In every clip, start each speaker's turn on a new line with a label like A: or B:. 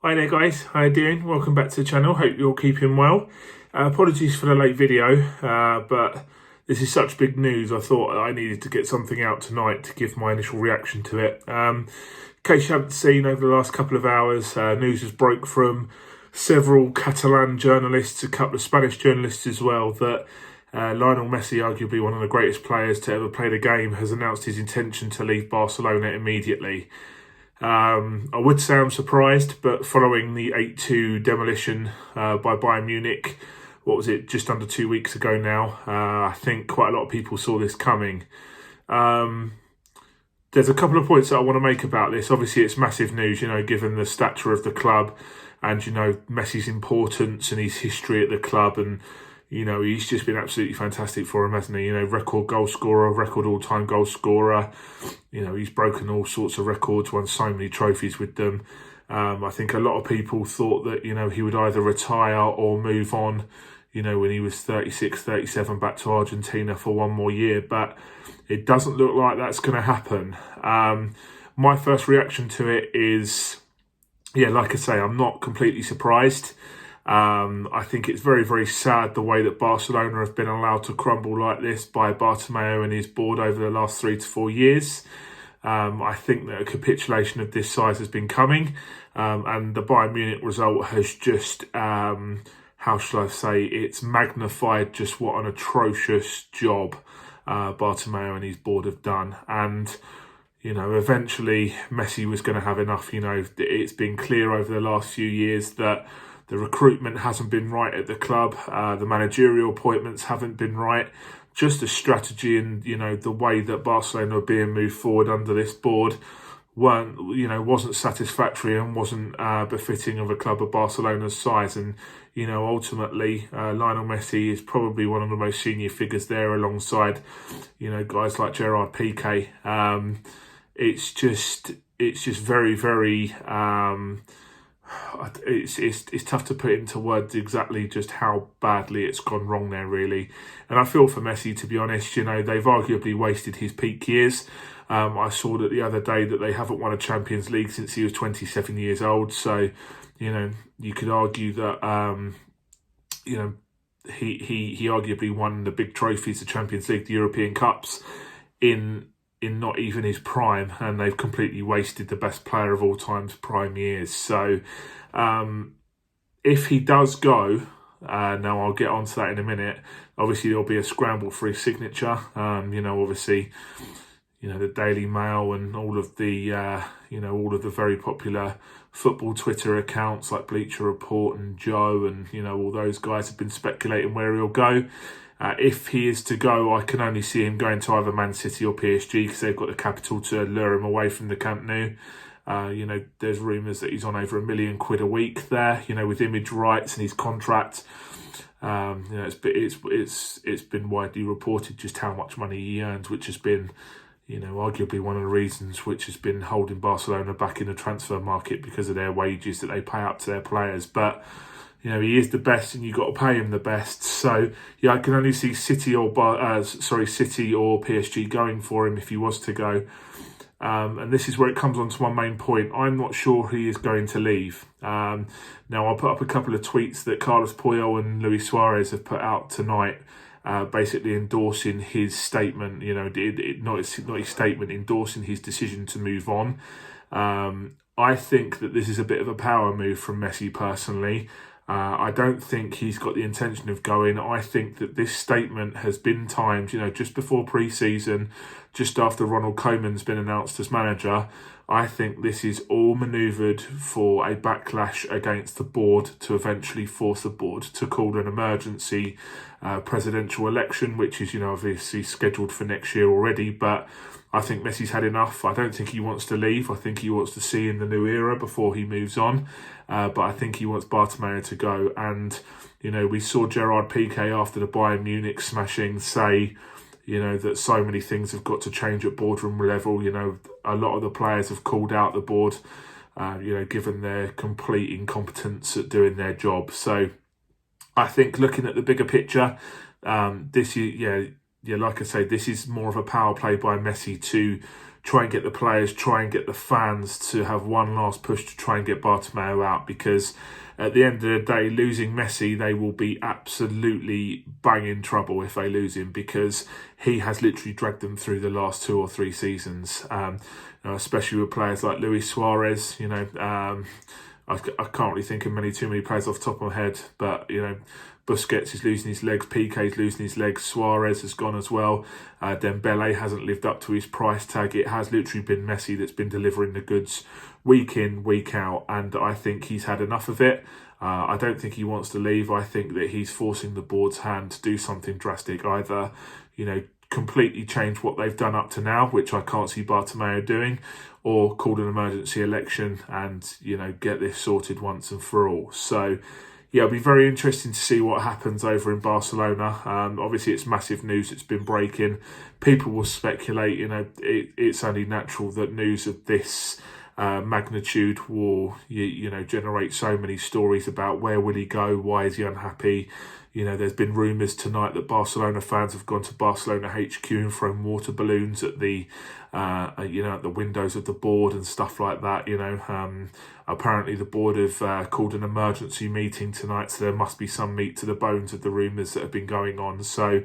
A: Hi there guys, how you doing? Welcome back to the channel, hope you're all keeping well. Apologies for the late video, but this is such big news, I thought I needed to get something out tonight to give my initial reaction to it. In case you haven't seen, over the last couple of hours, news has broke from several Catalan journalists, a couple of Spanish journalists as well, that Lionel Messi, arguably one of the greatest players to ever play the game, has announced his intention to leave Barcelona immediately. I would say I'm surprised, but following the 8-2 demolition by Bayern Munich, what was it, just under 2 weeks ago now, I think quite a lot of people saw this coming. There's a couple of points that I want to make about this. Obviously, it's massive news, given the stature of the club and, Messi's importance and his history at the club. And, he's just been absolutely fantastic for him, hasn't he? Record goal scorer, record all-time goal scorer. He's broken all sorts of records, won so many trophies with them. I think a lot of people thought that, he would either retire or move on, when he was 36, 37, back to Argentina for one more year. But it doesn't look like that's going to happen. My first reaction to it is, like I say, I'm not completely surprised. I think it's very, very sad the way that Barcelona have been allowed to crumble like this by Bartomeu and his board over the last 3 to 4 years. I think that a capitulation of this size has been coming, and the Bayern Munich result has just, how shall I say, it's magnified just what an atrocious job Bartomeu and his board have done. And eventually Messi was going to have enough. It's been clear over the last few years that the recruitment hasn't been right at the club. The managerial appointments haven't been right. Just the strategy and, the way that Barcelona are being moved forward under this board wasn't satisfactory and wasn't befitting of a club of Barcelona's size. And, ultimately, Lionel Messi is probably one of the most senior figures there alongside, guys like Gerard Piqué. It's just very, very... It's tough to put into words exactly just how badly it's gone wrong there, really. And I feel for Messi, to be honest. They've arguably wasted his peak years. I saw that the other day that they haven't won a Champions League since he was 27 years old. So, you could argue that, he arguably won the big trophies, the Champions League, the European Cups, in not even his prime, and they've completely wasted the best player of all time's prime years. So if he does go, now I'll get onto that in a minute, obviously there'll be a scramble for his signature. Obviously, the Daily Mail and all of the, all of the very popular football Twitter accounts like Bleacher Report and Joe and, all those guys have been speculating where he'll go. If he is to go, I can only see him going to either Man City or PSG because they've got the capital to lure him away from the Camp Nou. There's rumours that he's on over £1 million a week there, with image rights and his contract. It's been widely reported just how much money he earns, which has been, arguably one of the reasons which has been holding Barcelona back in the transfer market because of their wages that they pay out to their players. But he is the best, and you've got to pay him the best. So, I can only see City or PSG going for him if he was to go. And this is where it comes on to my main point. I'm not sure he is going to leave. Now, I'll put up a couple of tweets that Carlos Puyol and Luis Suarez have put out tonight, basically endorsing his statement. Not his statement, endorsing his decision to move on. I think that this is a bit of a power move from Messi personally. I don't think he's got the intention of going. I think that this statement has been timed, just before pre-season, just after Ronald Koeman's been announced as manager. I think this is all manoeuvred for a backlash against the board to eventually force the board to call an emergency presidential election, which is, obviously scheduled for next year already. But I think Messi's had enough. I don't think he wants to leave. I think he wants to see in the new era before he moves on. But I think he wants Bartomeu to go. And, we saw Gerard Piqué after the Bayern Munich smashing say, that so many things have got to change at boardroom level. A lot of the players have called out the board, given their complete incompetence at doing their job. So I think looking at the bigger picture, this is, like I say, this is more of a power play by Messi to try and get the players, try and get the fans to have one last push to try and get Bartomeu out, because at the end of the day, losing Messi, they will be absolutely banging trouble if they lose him, because he has literally dragged them through the last 2 or 3 seasons, especially with players like Luis Suarez. I can't really think of too many players off the top of my head, but Busquets is losing his legs, Piqué's losing his legs, Suarez has gone as well. Dembele hasn't lived up to his price tag. It has literally been Messi that's been delivering the goods week in, week out, and I think he's had enough of it. I don't think he wants to leave. I think that he's forcing the board's hand to do something drastic, either, completely change what they've done up to now, which I can't see Bartomeu doing, or call an emergency election and, get this sorted once and for all. So, yeah, it'll be very interesting to see what happens over in Barcelona. Obviously, it's massive news. It's been breaking. People will speculate, it's only natural that news of this magnitude will, generate so many stories about where will he go, why is he unhappy. There's been rumours tonight that Barcelona fans have gone to Barcelona HQ and thrown water balloons at the, at the windows of the board and stuff like that. Apparently the board have called an emergency meeting tonight, so there must be some meat to the bones of the rumours that have been going on. So,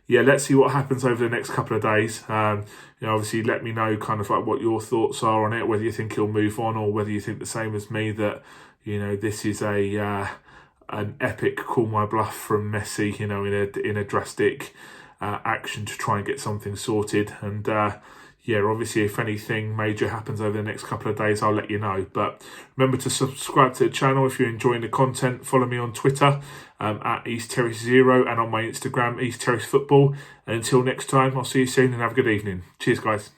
A: yeah, let's see what happens over the next couple of days. Obviously, let me know kind of like what your thoughts are on it, whether you think he'll move on or whether you think the same as me, that, this is an epic call my bluff from Messi, in a drastic action to try and get something sorted. And obviously, if anything major happens over the next couple of days, I'll let you know. But remember to subscribe to the channel if you're enjoying the content. Follow me on Twitter at East Terrace 0 and on my Instagram, East Terrace Football. And until next time, I'll see you soon and have a good evening. Cheers, guys.